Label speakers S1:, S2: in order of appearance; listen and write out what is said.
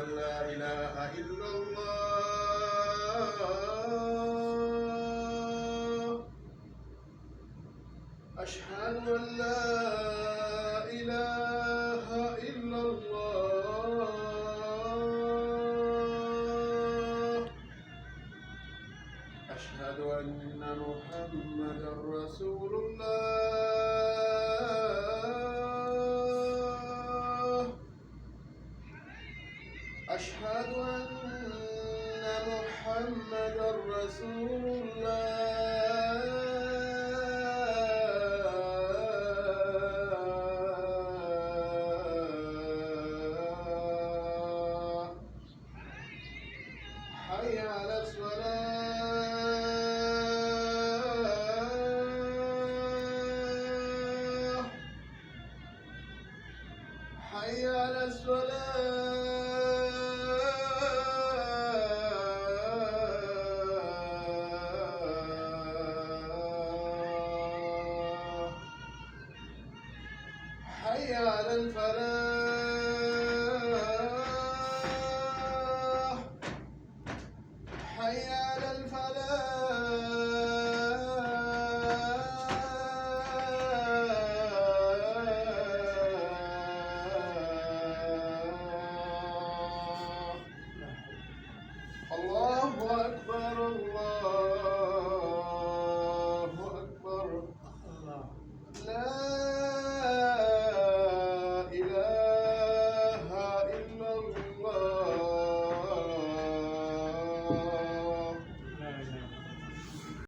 S1: أن لا إله إلا الله أشهد أن لا إله إلا الله أشهد أن محمدا رسول الله أشهد أن محمدا رسول الله حي على الصلاة حي على الصلاة حي على الفلاح حي على الفلاح الله أكبر الله أكبر لا